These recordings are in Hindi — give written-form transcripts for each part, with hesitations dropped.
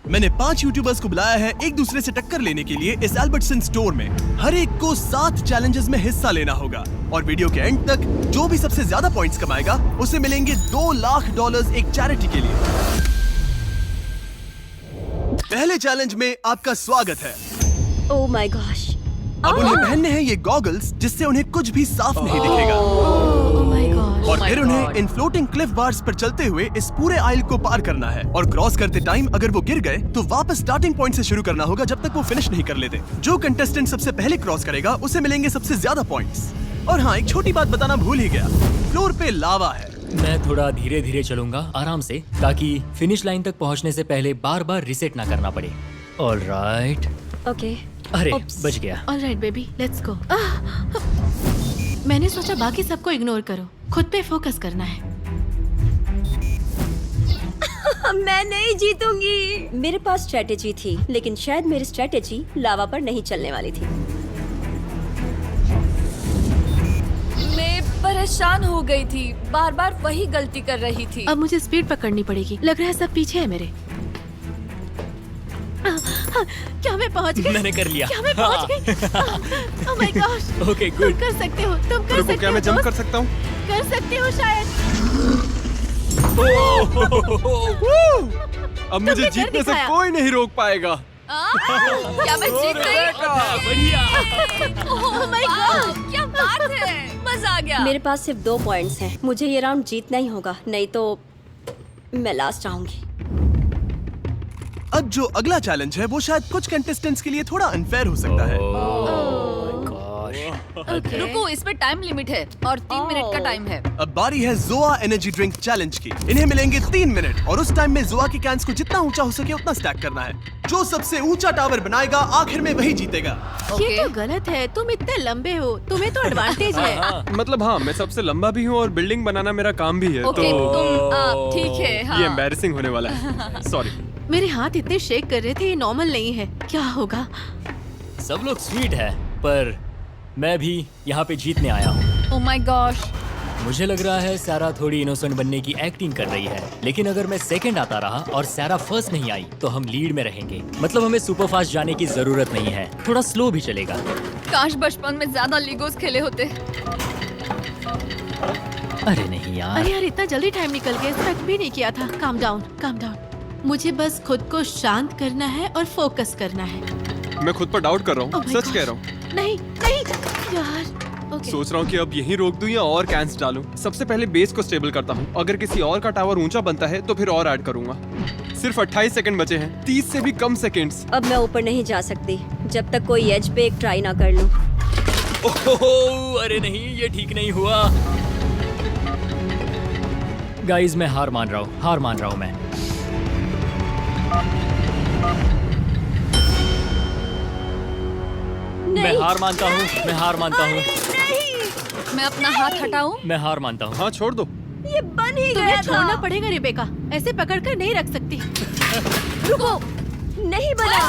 मैंने 5 यूट्यूबर्स को बुलाया है एक दूसरे से टक्कर लेने के लिए इस एल्बर्टसन स्टोर में। हर एक को 7 चैलेंजेस में हिस्सा लेना होगा और वीडियो के एंड तक जो भी सबसे ज्यादा पॉइंट्स कमाएगा उसे मिलेंगे $2 लाख एक चैरिटी के लिए। पहले चैलेंज में आपका स्वागत है। Oh my gosh. अब उन्हें पहनने हैं ये गॉगल्स जिससे उन्हें कुछ भी साफ नहीं दिखेगा। Oh my gosh. और फिर उन्हें इन फ्लोटिंग क्लिफ बार्स पर चलते हुए इस पूरे आइल को पार करना है और क्रॉस करते टाइम अगर वो गिर गए तो वापस स्टार्टिंग पॉइंट से शुरू करना होगा जब तक वो फिनिश नहीं कर लेते। जो कंटेस्टेंट सबसे पहले क्रॉस करेगा उसे मिलेंगे सबसे ज्यादा पॉइंट्स। और हाँ, एक छोटी बात बताना भूल ही गया, फ्लोर पे लावा है। मैं थोड़ा धीरे धीरे चलूंगा, आराम से, ताकि फिनिश लाइन तक पहुंचने से पहले बार बार रिसेट ना करना पड़े। ऑलराइट। ओके। अरे बच गया। Alright baby, let's go. मैंने सोचा बाकी सबको इग्नोर करो, खुद पे फोकस करना है। मैं नहीं जीतूंगी। मेरे पास स्ट्रेटेजी थी, लेकिन शायद मेरी स्ट्रेटेजी लावा पर नहीं चलने वाली थी। मैं परेशान हो गई थी, बार बार वही गलती कर रही थी। अब मुझे स्पीड पकड़नी पड़ेगी। लग रहा है सब पीछे है मेरे। क्या मैं पहुंच गई? मैंने कर लिया। क्या मैं पहुंच गई? Oh my gosh. ओके, तुम गुड। कर सकते हो, तुम कर सकते हो। क्या मैं जंप दोस्त? कर सकता हूँ? कर सकते हो शायद। अब मुझे तुमने कर जीतने से दिखाया। कोई नहीं रोक पाएगा। क्या मैं जीत गई? बढ़िया। Oh my God. क्या बात है, मजा आ गया। मेरे पास सिर्फ 2 पॉइंट्स हैं। मुझे ये राउंड जीतना ही होगा, नहीं तो मैं लास्ट आऊंगी। अब जो अगला चैलेंज है वो शायद कुछ कंटेस्टेंट्स के लिए थोड़ा अनफेयर हो सकता है। रुको, इसमें टाइम लिमिट है और 3 मिनट का टाइम है। अब बारी है जोआ एनर्जी ड्रिंक चैलेंज की। इन्हें मिलेंगे 3 मिनट और उस टाइम में जोआ की कैंस को जितना ऊंचा हो सके उतना स्टैक करना है। जो सबसे ऊंचा टावर बनाएगा आखिर में वही जीतेगा। ये तो गलत है, तुम इतने लंबे हो, तुम्हें तो एडवांटेज है। मतलब हाँ, मैं सबसे लंबा भी हूँ और बिल्डिंग बनाना मेरा काम भी है। ओके, तो तुम ठीक है। हाँ। ये एम्बैरेसिंग होने वाला है। सॉरी। मेरे हाथ इतने शेक कर रहे थे, ये नॉर्मल नहीं है। क्या होगा? सब लोग स्वीट है, पर मैं भी यहाँ पे जीतने आया हूँ। Oh my gosh. मुझे लग रहा है सारा थोड़ी इनोसेंट बनने की एक्टिंग कर रही है, लेकिन अगर मैं सेकंड आता रहा और सारा फर्स्ट नहीं आई तो हम लीड में रहेंगे। मतलब हमें सुपर फास्ट जाने की जरूरत नहीं है, थोड़ा स्लो भी चलेगा। काश बचपन में ज्यादा लीगोस खेले होते। अरे नहीं यार। अरे यार, इतना जल्दी टाइम निकल गया, एक्सपेक्ट भी नहीं किया था। Calm down, calm down. मुझे बस खुद को शांत करना है और फोकस करना है। मैं खुद पर डाउट कर रहा Oh हूँ, my सच gosh. कह रहा हूँ। नहीं नहीं यार। ओके। सोच रहा हूँ कि अब यहीं रोक दूं या और कैंस डालूं। सबसे पहले बेस को स्टेबल करता हूँ। अगर किसी और का टावर ऊंचा बनता है तो फिर और ऐड करूंगा। सिर्फ 28 सेकंड बचे हैं, 30 से भी कम सेकंड्स। अब मैं ऊपर नहीं जा सकती जब तक कोई एज पे एक ट्राई ना कर लूं। ओह, अरे नहीं, ये ठीक नहीं हुआ। गाइस, मैं हार मान रहा हूँ मैं। मैं हार मानता हूँ। मैं अपना हाथ हटाऊं? मैं हार मानता हूँ। हाँ, छोड़ दो। ये बन ही तुम्हें गया छोड़ना था। पड़ेगा रेबेका, ऐसे पकड़कर नहीं रख सकती। रुको, नहीं बना।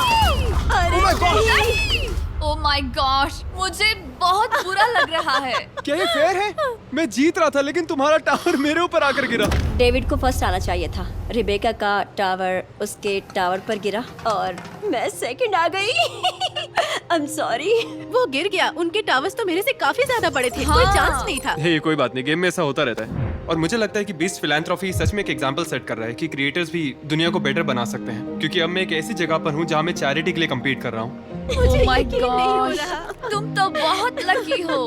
अरे नहीं। ओह माय गॉश, मुझे बहुत बुरा लग रहा है। क्या ये फेयर है? मैं जीत रहा था लेकिन तुम्हारा टावर मेरे ऊपर आकर गिरा। डेविड को फर्स्ट आना चाहिए था। रिबेका का टावर उसके टावर पर गिरा और मैं सेकंड आ गई। I am sorry. वो गिर गया, उनके टावर्स तो मेरे से काफी ज्यादा बड़े थे। हाँ। कोई चांस नहीं था। हे, कोई बात नहीं, गेम में ऐसा होता रहता है। और मुझे लगता है कि बीस्ट फिलैंथ्रोपी सच में एक एग्जांपल सेट कर रहा है कि क्रिएटर्स भी दुनिया को बेटर बना सकते हैं। क्योंकि अब मैं एक ऐसी जगह पर हूँ जहाँ मैं चैरिटी के लिए कम्पीट कर रहा हूँ। ओह माय यकीन नहीं हो गॉश, रहा। तुम तो बहुत लकी हो।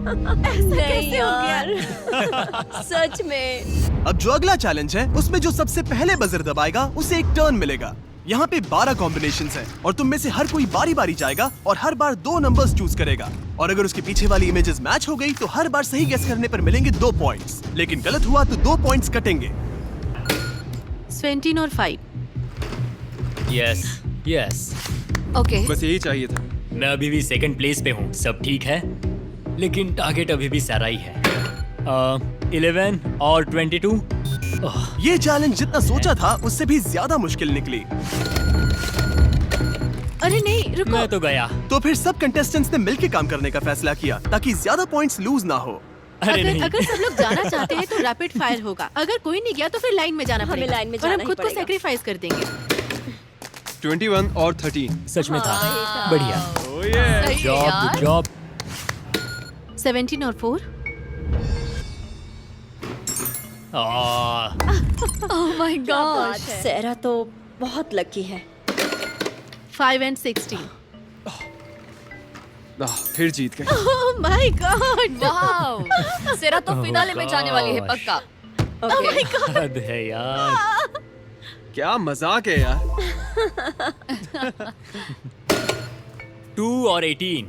ऐसा नहीं कैसे हो गया? यार। सच में। अब जो अगला चैलेंज है उसमें जो सबसे पहले बजर दबाएगा उसे एक टर्न मिलेगा। यहाँ पे 12 कॉम्बिनेशंस हैं और तुम में से हर कोई बारी बारी जाएगा और हर बार 2 नंबर्स चूज करेगा। और अगर उसके पीछे वाली इमेजेस मैच हो गई तो हर बार सही गेस करने पर मिलेंगे 2 पॉइंट्स, लेकिन गलत हुआ तो 2 पॉइंट्स कटेंगे। 17 और 5। यस। ओके, बस यही चाहिए था। मैं अभी भी सेकंड प्लेस पे हूँ, सब ठीक है, लेकिन टारगेट अभी भी सारा ही है। 11 और 22। ये चैलेंज जितना सोचा था उससे भी ज्यादा मुश्किल निकली। अरे नहीं, रुको। मैं तो गया। तो फिर सब कंटेस्टेंट्स ने मिलकर काम करने का फैसला किया ताकि ज्यादा पॉइंट्स लूज ना हो। अरे नहीं। अगर सब लोग जाना चाहते हैं तो रैपिड फायर होगा। अगर कोई नहीं गया तो फिर लाइन में जाना हमें पड़ेगा लाइन में और जाना हम ही खुद को पड़ेगा। सैक्रिफाइस कर देंगे। 21 और 13। सच में था। बढ़िया। सही है जॉब, यार। Good job. 17 और 4। Oh my God. सेरा तो बहुत लकी है। 5 and 16। फिर जीत गए। Oh my God. वाओ, सेरा तो फिनाले में जाने वाली है gosh. पक्का। ओके हद है यार। क्या मजाक है यार। 2 और 18।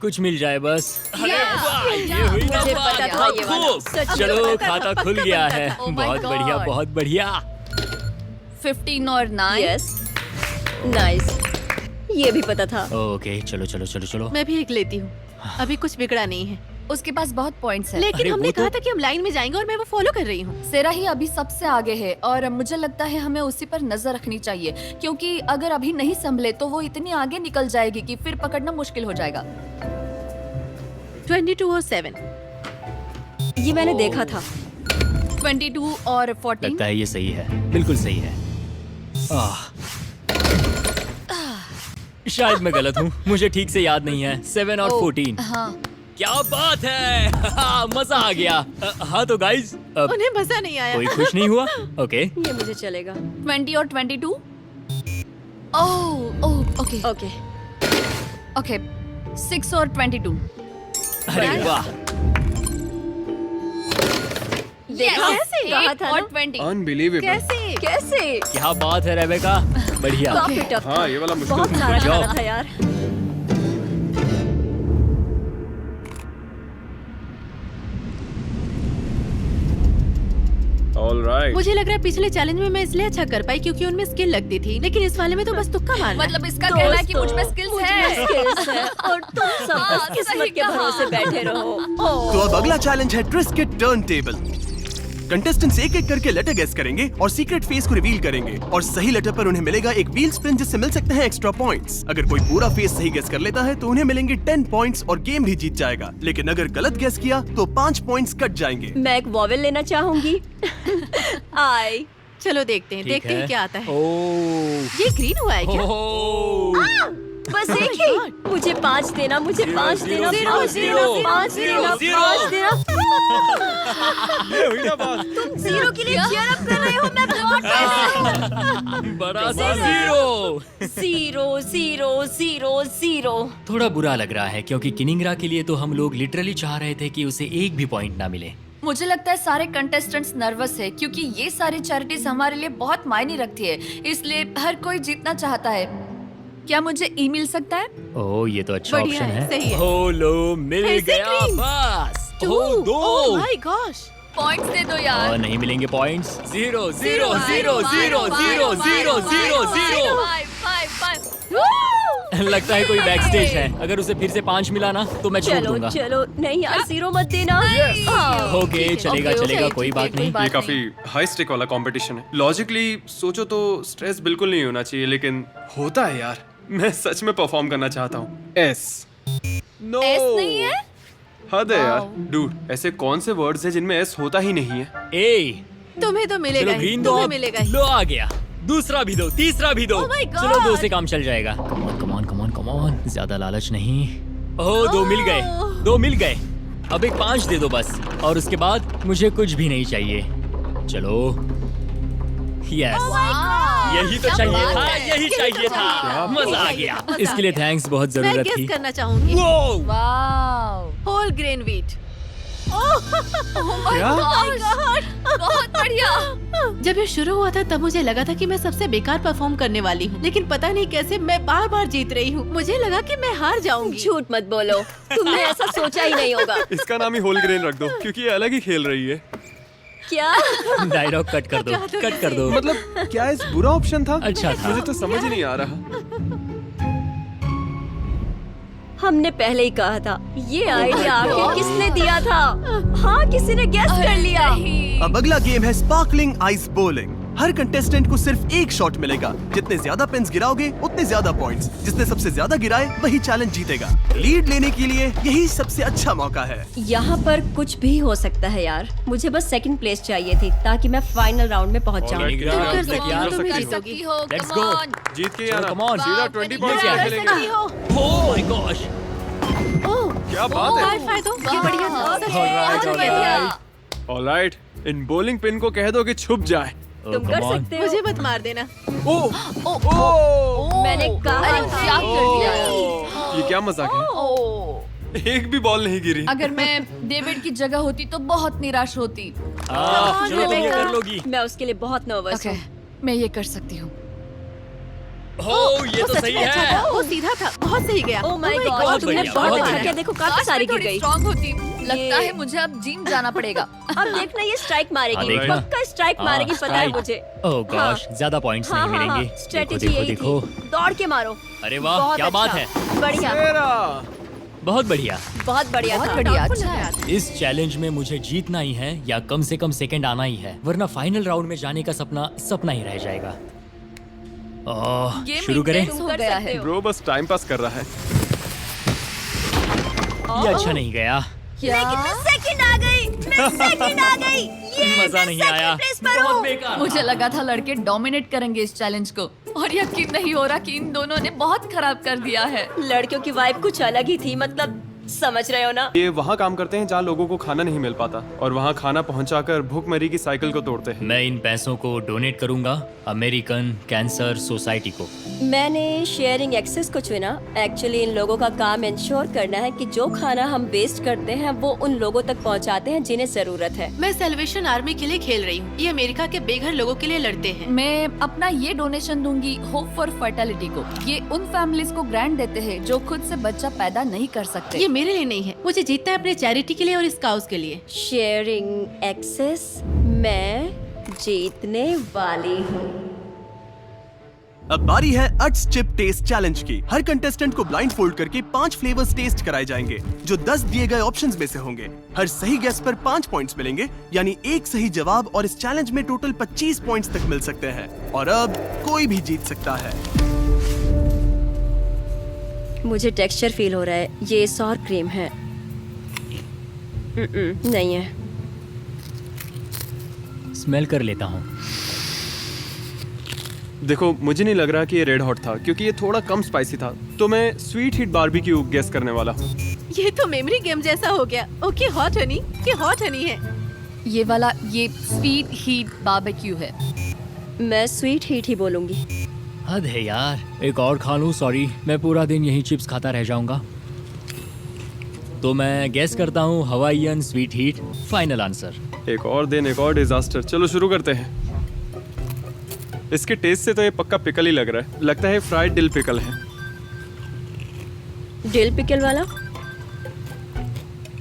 कुछ मिल जाए बस। अरे Yeah. वाह, ये हुई ना मुझे बात। पता था ये वाला। खूब। सच में चलो पता था, खाता पक्का खुल गया पता है। था। Oh my बहुत बढ़िया, God. बहुत बढ़िया। 15 और 9। यस नाइस, ये भी पता था। ओके, चलो चलो चलो चलो। मैं भी एक लेती हूँ। अभी कुछ बिगड़ा नहीं है। उसके पास बहुत पॉइंट्स हैं। लेकिन अरे हमने वो कहा तो- था कि हम लाइन में जाएंगे और मैं वो फॉलो कर रही हूँ। सेरा ही अभी सबसे आगे है और मुझे लगता है हमें उसी पर नजर रखनी चाहिए क्योंकि अगर अभी नहीं संभले तो वो इतनी आगे निकल जाएगी कि फिर पकड़ना मुश्किल हो जाएगा। 22 और 7। ये मैंने देखा था। 22 और 14। लगता है ये सही है, बिल्कुल सही है। शायद मैं गलत हूँ, मुझे ठीक से याद नहीं है। 7 और 14। हाँ, क्या बात है। मजा आ गया। हाँ तो गाइज, अब उन्हें मजा नहीं आया। कोई खुश नहीं हुआ? ओके। ये मुझे चलेगा। 20 और 22। ओह ओह ओके ओके ओके। 6 और 22। अरे वाह, देखा Yes, कहा 8 था और ना? 20। अनबिलीवेबल। कैसे? कैसे? क्या बात है रेबेका, बढ़िया। काफी टफ था। हाँ, ये वाला मुश्किल बहुत था। सारा Good job. खाना था यार। ऑलराइट। मुझे लग रहा है पिछले चैलेंज में मैं इसलिए अच्छा कर पाई क्योंकि उनमें स्किल लगती थी, लेकिन इस वाले में तो बस तुक्का मारना है। मतलब इसका कहना है कि मुझ में स्किल्स मुझ में है। skills है और तुम सब हाँ, बस किस्मत सही के कहा। भरोसे बैठे रहो। तो अब अगला चैलेंज है ट्विस्ट के टर्न टेबल। कंटेस्टेंट्स एक एक करके लेटर गेस करेंगे और सीक्रेट फेस को रिवील करेंगे और सही लेटर पर उन्हें मिलेगा एक व्हील स्पिन जिससे मिल सकते हैं एक्स्ट्रा पॉइंट्स। अगर कोई पूरा फेस सही गेस कर लेता है तो उन्हें मिलेंगे 10 पॉइंट्स और गेम भी जीत जाएगा। लेकिन अगर गलत गेस किया तो 5 पॉइंट्स कट जाएंगे। मैं एक वॉवेल लेना चाहूंगी। आई। चलो देखते हैं, ठीक देखते हैं क्या आता है। ओह, ये ग्रीन हुआ है क्या? ओह, बस एक ही। मुझे 5 देना, मुझे 5 देना, 5 देना, 5 देना, 5 देना। ये हुई ना बात। तुम 0 के लिए cheer up कर रहे हो, मैं बहुत बड़ा सा 0। 0 0 0 0। थोड़ा बुरा लग रहा है क्योंकि किनिंग्रा के लिए तो हम लोग लिटरली चाह रहे थे कि उसे एक भी पॉइंट ना मिले। मुझे लगता है सारे कंटेस्टेंट्स नर्वस है क्योंकि ये सारी चैरिटीज हमारे लिए बहुत मायने रखती है, इसलिए हर कोई जीतना चाहता है। क्या मुझे ई मिल सकता है? ओह, ये तो अच्छा बढ़िया ऑप्शन है, है। सही है। ओ लो, मिल फिर से गया green। बस। 2। ओह, 2। Oh my gosh. पॉइंट्स दे दो यार। और नहीं मिलेंगे पॉइंट्स। 0 0 0 0 0 0 0 0। 5 5 लगता है कोई बैक स्टेज है। अगर उसे फिर से 5 मिला ना तो मैं छोड़ चलो दूंगा। चलो, नहीं यार 0 मत देना। हाँ। ओके, चलेगा ओके, चलेगा, ओके, कोई ठीक है, बात कोई नहीं। बात ये काफी हाई स्टेक वाला कंपटीशन है। लॉजिकली सोचो तो स्ट्रेस बिल्कुल नहीं होना चाहिए, लेकिन होता है यार। मैं सच में परफॉर्म करना चाहता हूँ। एस नो, एस नहीं है? हद है यार। Wow. डूड, ऐसे कौन से वर्ड्स हैं जिनमें एस होता ही नहीं है? ए, तुम्हें तो मिलेगा चलो ही, ग्रीन दो, तुम्हें अब मिलेगा ही। लो आ गया। दूसरा भी दो, तीसरा भी दो। Oh my God! चलो 2 से काम चल जाएगा। कमॉन कमॉन कमॉन कमॉन, ज्यादा लालच नहीं। ओह, 2 मिल गए, 2 मिल गए। अब एक 5 दे दो बस, और उसके बाद मुझे कुछ भी नहीं चाहिए। चलो, यस, यही तो चाहिए था, यही चाहिए था। मजा आ गया। इसके लिए थैंक्स, बहुत मैं जरूरत गेस थी। करना चाहूंगी। वो वाओ, होल ग्रेन व्हीट। क्या? बहुत बढ़िया। जब ये शुरू हुआ था तब मुझे लगा था कि मैं सबसे बेकार परफॉर्म करने वाली हूँ, लेकिन पता नहीं कैसे मैं बार बार जीत रही हूँ। मुझे लगा कि मैं हार जाऊंगी। झूठ मत बोलो, तुमने ऐसा सोचा ही नहीं होगा। इसका नाम ही होल ग्रेन रख दो क्योंकि ये अलग ही खेल रही है। क्या? डायलॉग कट कर दो, कट कर दो। मतलब क्या इस बुरा ऑप्शन था? अच्छा था। मुझे तो समझ ही नहीं आ रहा। हमने पहले ही कहा था, ये आइडिया आखिर किसने दिया था? हाँ, किसी ने गेस कर लिया। अब अगला गेम है स्पार्कलिंग आइस बोलिंग। हर कंटेस्टेंट को सिर्फ एक शॉट मिलेगा। जितने ज्यादा पिन्स गिराओगे उतने ज्यादा पॉइंट्स। जिसने सबसे ज्यादा गिराए वही चैलेंज जीतेगा। लीड लेने के लिए यही सबसे अच्छा मौका है। यहाँ पर कुछ भी हो सकता है यार। मुझे बस सेकंड प्लेस चाहिए थी ताकि मैं फाइनल राउंड में पहुँच जाऊँ। Alright, तुम कर यार, सकती यार, हो, तुम ही कर जीतोगी। सकती हो, Let's come go. on. जीत के चलो, आना। come on. सीधा वाह, 20 very पॉइंट्स good. खेलेंगे। सकती हो। Oh my gosh. ओह, क्या बात है। हाई फाई दो, ये बढ़िया था। बहुत सच में Alright, बहुत alright. बढ़िया। ऑलराइट, इन बॉलिंग पिन को कह दो कि छुप जाए। Oh, तुम come कर on. सकते हो। मुझे मत मार देना। मैंने कहा अरे था। क्या कर दिया ये क्या मजाक है? ओह, एक भी बॉल नहीं गिरी। अगर मैं डेविड की जगह होती तो बहुत निराश होती। चलो तुम ये कर लोगी। मैं उसके लिए बहुत नर्वस ओके, हूँ। मैं ये कर सकती हूँ। Oh, ये वो तो सच सही में अच्छा है। था, वो सीधा था, बहुत सही गया। ओह माय God, गॉड, तुमने बढ़िया, बहुत बहुत अच्छा बढ़िया। किया। देखो काफी काश सारी मैं गिर थोड़ी गई। स्ट्रांग होती। लगता ये- है मुझे अब जिम जाना पड़ेगा। अब देखना ये स्ट्राइक मारेगी। देखना। पक्का स्ट्राइक मारेगी, पता है strike. मुझे। Oh gosh, ज्यादा पॉइंट्स नहीं मिलेंगे। स्ट्रेटेजी देखो यही देखो थी। दौड़ के मारो। अरे वाह, बहुत क्या बात अच्छा। है। बढ़िया, बहुत बढ़िया। बहुत बढ़िया बहुत था। बढ़िया, Doubtful अच्छा लग है। रहा था। इस चैलेंज में मुझे जीतना ही है या कम से कम सेकंड आना ही है, वरना फाइनल राउंड में जाने का सपना सपना ही रह जाएगा। गेम शुरू करें? intense हो कर गया सकते है। हो। ब्रो बस टाइम पास कर रहा है। ये अच्छा नहीं गया। लेकिन मैं सेकंड आ गई। मैं सेकंड आ गई। ये मजा नहीं आया। प्लेस पर बहुत हूँ। बेकार। मुझे लगा था लड़के डोमिनेट करेंगे इस चैलेंज को, और यकीन नहीं हो रहा कि इन दोनों ने बहुत खराब कर दिया है। लड़कियों की वाइब कुछ अलग ही थी, मतलब समझ रहे हो ना। ये वहाँ काम करते हैं जहाँ लोगों को खाना नहीं मिल पाता और वहाँ खाना पहुँचाकर भूखमरी की साइकिल को तोड़ते हैं। मैं इन पैसों को डोनेट करूंगा अमेरिकन कैंसर सोसाइटी को। मैंने शेयरिंग एक्सेस को चुना। एक्चुअली इन लोगों का काम इंश्योर करना है कि जो खाना हम वेस्ट करते हैं वो उन लोगों तक पहुंचाते हैं जिन्हें जरूरत है। मैं सेलिब्रेशन आर्मी के लिए खेल रही हूँ। ये अमेरिका के बेघर लोगों के लिए लड़ते हैं। मैं अपना ये डोनेशन दूंगी होप फॉर फर्टिलिटी को। ये उन फैमिलीज को ग्रांट देते हैं जो खुद से बच्चा पैदा नहीं कर सकते। ये मेरे लिए नहीं है, मुझे जीतना है अपने चैरिटी के लिए और इस काउस के लिए। शेयरिंग एक्सेस मैं जीतने वाली हूँ। अब बारी है अट्स चिप टेस्ट चैलेंज की। हर कंटेस्टेंट को ब्लाइंड फोल्ड करके 5 फ्लेवर्स टेस्ट कराए जाएंगे जो 10 दिए गए ऑप्शंस में से होंगे। हर सही गेस पर 5 पॉइंट्स मिलेंगे, यानी एक सही जवाब और इस चैलेंज में टोटल 25 पॉइंट्स तक मिल सकते हैं। और अब कोई भी जीत सकता है। मुझे टेक्सचर फील हो रहा है, ये सॉर क्रीम है। नहीं है। स्मेल कर लेता हूँ। देखो मुझे नहीं लग रहा कि ये रेड हॉट था क्योंकि ये थोड़ा कम स्पाइसी था, तो मैं स्वीट हीट बारबेक्यू गेस करने वाला हूँ। ये तो मेमोरी गेम जैसा हो गया। ओके, हॉट हनी, ये हॉट हनी है। ये वाला ये स्वीट हीट बारबेक्यू है। मैं स्वीट हीट ही बोलूंगी। हद है यार, एक और खा लूं। सॉरी, मैं पूरा दिन यही चिप्स खाता रह जाऊंगा। तो मैं गेस करता हूँ Hawaiian sweet heat. Final answer. एक और दिन एक और डिजास्टर। चलो शुरू करते हैं। इसके टेस्ट से तो ये पक्का पिकल ही लग रहा है। लगता है फ्राइड डिल पिकल है। डिल पिकल वाला।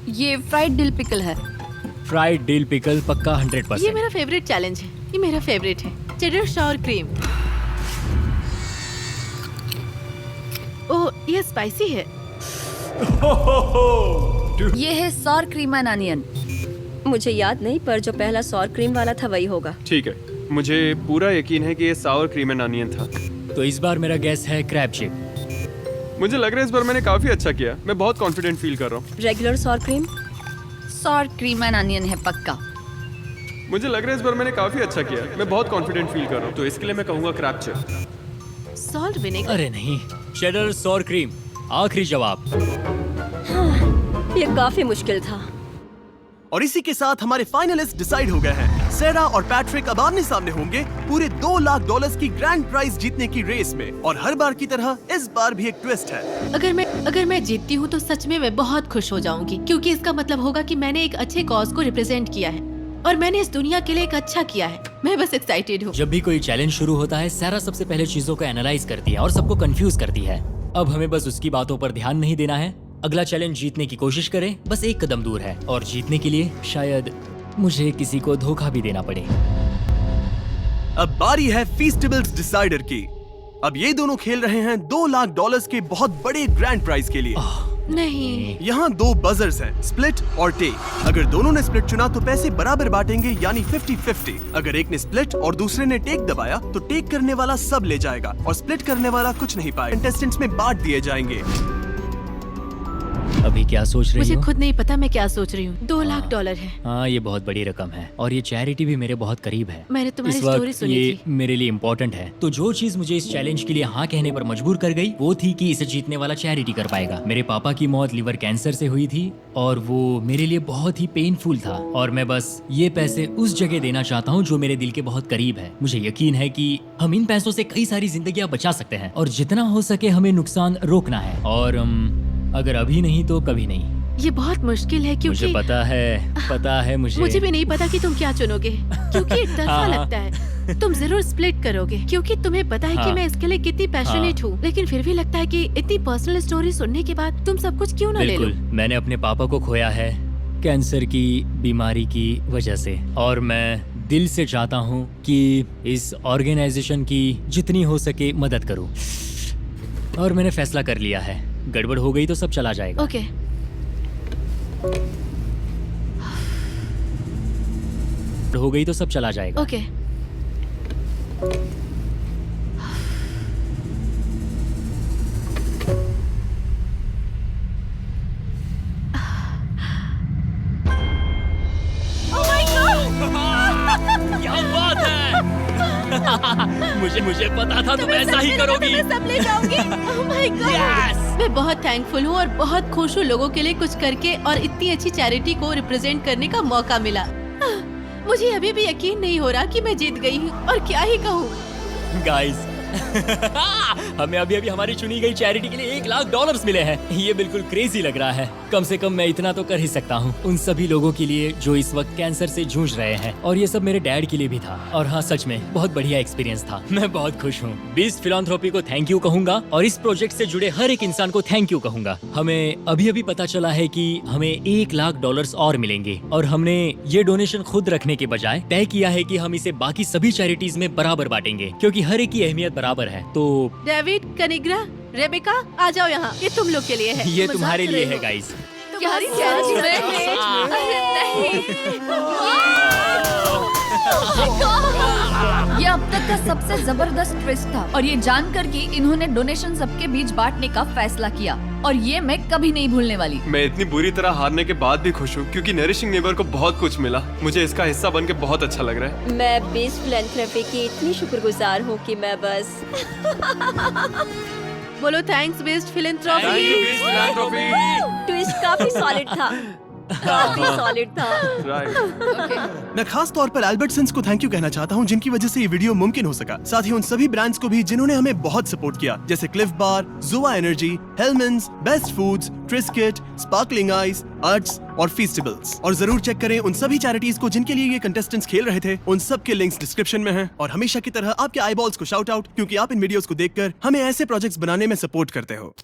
ये फ्राइड डिल पिकल है। फ्राइड डिल पिकल पक्का ये 100%। मेरा फेवरेट चैलेंज है। ये मेरा फेवरेट है। Cheddar sure cream. ओह, ये स्पाइसी है। ये है सॉर क्रीम एंड अनियन। मुझे याद नहीं, पर जो पहला सॉर क्रीम वाला था वही होगा। ठीक है, मुझे पूरा यकीन है कि ये सावर क्रीम एंड अनियन था। तो इस बार मेरा गेस है क्रैब चिप। मुझे लग रहा है इस बार मैंने काफी अच्छा किया। मैं बहुत कॉन्फिडेंट फील कर रहा हूँ। Regular sour cream. Sour cream and onion है पक्का। मुझे लग रहा है इस बार मैंने काफी अच्छा किया। मैं बहुत कॉन्फिडेंट फील कर रहा हूँ, तो इसके लिए मैं कहूँगा क्रैब चिप। Salt vinegar. अरे नहीं, चेडर सॉर क्रीम। आखिरी जवाब। ये काफी मुश्किल था। और इसी के साथ हमारे फाइनलिस्ट डिसाइड हो गए हैं। सेरा और पैट्रिक अब आमने सामने होंगे पूरे $2 लाख की ग्रैंड प्राइज जीतने की रेस में। और हर बार की तरह इस बार भी एक ट्विस्ट है। अगर मैं जीतती हूँ तो सच में मैं बहुत खुश हो जाऊंगी, क्योंकि इसका मतलब होगा कि मैंने एक अच्छे कॉज को रिप्रेजेंट किया है और मैंने इस दुनिया के लिए एक अच्छा किया है। मैं बस एक्साइटेड हूँ। जब भी कोई चैलेंज शुरू होता है, सारा सबसे पहले चीजों को एनालाइज करती है और सबको कंफ्यूज करती है। अब हमें बस उसकी बातों पर ध्यान नहीं देना है। अगला चैलेंज जीतने की कोशिश करें, बस एक कदम दूर है। और जीतने के लिए शायद मुझे किसी को धोखा भी देना पड़े। अब बारी है फीस्टिबल्स डिसाइडर की। अब ये दोनों खेल रहे हैं $2 लाख के बहुत बड़े ग्रैंड प्राइज के लिए। नहीं। यहाँ 2 बजर्स हैं, स्प्लिट और टेक। अगर दोनों ने स्प्लिट चुना तो पैसे बराबर बांटेंगे, यानी 50-50। अगर एक ने स्प्लिट और दूसरे ने टेक दबाया तो टेक करने वाला सब ले जाएगा और स्प्लिट करने वाला कुछ नहीं पाएगा। कंटेस्टेंट्स में बांट दिए जाएंगे। अभी क्या सोच रही मुझे हो? खुद नहीं पता मैं क्या सोच रही हूँ। $2 लाख है। हाँ, ये बहुत बड़ी रकम है और ये चैरिटी भी मेरे बहुत करीब है। मैंने तुम्हारी इस वक्त स्टोरी सुनी ये थी। मेरे लिए इम्पोर्टेंट है। तो जो चीज मुझे इस चैलेंज के लिए हाँ कहने पर मजबूर कर गई वो थी कि इसे जीतने वाला चैरिटी कर पाएगा। मेरे पापा की मौत लिवर कैंसर से हुई थी और वो मेरे लिए बहुत ही पेनफुल था और मैं बस ये पैसे उस जगह देना चाहता हूँ जो मेरे दिल के बहुत करीब है। मुझे यकीन है कि हम इन पैसों से कई सारी जिंदगियां बचा सकते हैं और जितना हो सके हमें नुकसान रोकना है और अगर अभी नहीं तो कभी नहीं। ये बहुत मुश्किल है मुझे क्योंकि पता है मुझे भी नहीं पता कि तुम क्या चुनोगे क्योंकि एक तरफा हाँ। लगता है। तुम जरूर स्प्लिट करोगे क्योंकि तुम्हें पता है कि हाँ। मैं इसके लिए कितनी पैशनेट हूँ, लेकिन फिर भी लगता है कि इतनी पर्सनल स्टोरी सुनने के बाद तुम सब कुछ क्यों ना ले लो। बिल्कुल, मैंने अपने पापा को खोया है कैंसर की बीमारी की वजह से और मैं दिल से चाहता हूँ कि इस ऑर्गेनाइजेशन की जितनी हो सके मदद करूँ और मैंने फैसला कर लिया है। गड़बड़ हो गई तो सब चला जाएगा। ओके। हो गई तो सब चला जाएगा। ओके। क्या बात है? मुझे पता था तुम ऐसा ही करोगी। सब ले जाऊंगी। Oh my God! Yes! मैं बहुत थैंकफुल हूँ और बहुत खुश हूँ लोगों के लिए कुछ करके और इतनी अच्छी चैरिटी को रिप्रेजेंट करने का मौका मिला। मुझे अभी भी यकीन नहीं हो रहा कि मैं जीत गई हूँ और क्या ही कहूँ। गाइस हमें अभी हमारी चुनी गई चैरिटी के लिए $1 लाख मिले हैं। ये बिल्कुल क्रेजी लग रहा है। कम से कम मैं इतना तो कर ही सकता हूँ उन सभी लोगों के लिए जो इस वक्त कैंसर से जूझ रहे हैं और ये सब मेरे डैड के लिए भी था। और हाँ, सच में बहुत बढ़िया एक्सपीरियंस था। मैं बहुत खुश हूँ। बीस्ट फिलैंथ्रोपी को थैंक यू कहूंगा और इस प्रोजेक्ट से जुड़े हर एक इंसान को थैंक यू कहूंगा। हमें अभी पता चला है कि हमें $1 लाख और मिलेंगे और हमने ये डोनेशन खुद रखने के बजाय तय किया है कि हम इसे बाकी सभी चैरिटीज में बराबर बांटेंगे क्योंकि हर एक की अहमियत बराबर है। तो डेविड, कनिग्रा, रेबेका, आ जाओ यहाँ। ये तुम लोग के लिए है। ये मजाक तुम्हारे कर लिए रही है हो। गाइस। तुम्हारी क्या चैरिटी सच में? में। ये अब तक का सबसे जबरदस्त ट्विस्ट था और ये जानकर कि इन्होंने डोनेशन सबके बीच बांटने का फैसला किया और ये मैं कभी नहीं भूलने वाली। मैं इतनी बुरी तरह हारने के बाद भी खुश हूँ क्योंकि नरिशिंग नेबर को बहुत कुछ मिला। मुझे इसका हिस्सा बन के बहुत अच्छा लग रहा है। मैं बीस्ट फिलैंथ्रोपी की इतनी शुक्रगुजार हूँ कि मैं बस बोलो thanks best Thank you, philanthropy. Beast Philanthropy. Twist काफी सॉलिड था। काफी सॉलिड था। Right. मैं खास तौर पर एल्बर्टसन्स को थैंक यू कहना चाहता हूँ जिनकी वजह से ये वीडियो मुमकिन हो सका। साथ ही उन सभी ब्रांड्स को भी जिन्होंने हमें बहुत सपोर्ट किया, जैसे Clif bar, Zoa energy, Hellmann's, best foods, Triscuit, sparkling ice, अर्ट्स और फीस्टेबल्स। और जरूर चेक करें उन सभी चैरिटीज को जिनके लिए ये कंटेस्टेंट्स खेल रहे थे। उन सब के लिंक्स डिस्क्रिप्शन में हैं। और हमेशा की तरह आपके आईबॉल्स को शाउट आउट क्योंकि आप इन वीडियोस को देखकर हमें ऐसे प्रोजेक्ट्स बनाने में सपोर्ट करते हो।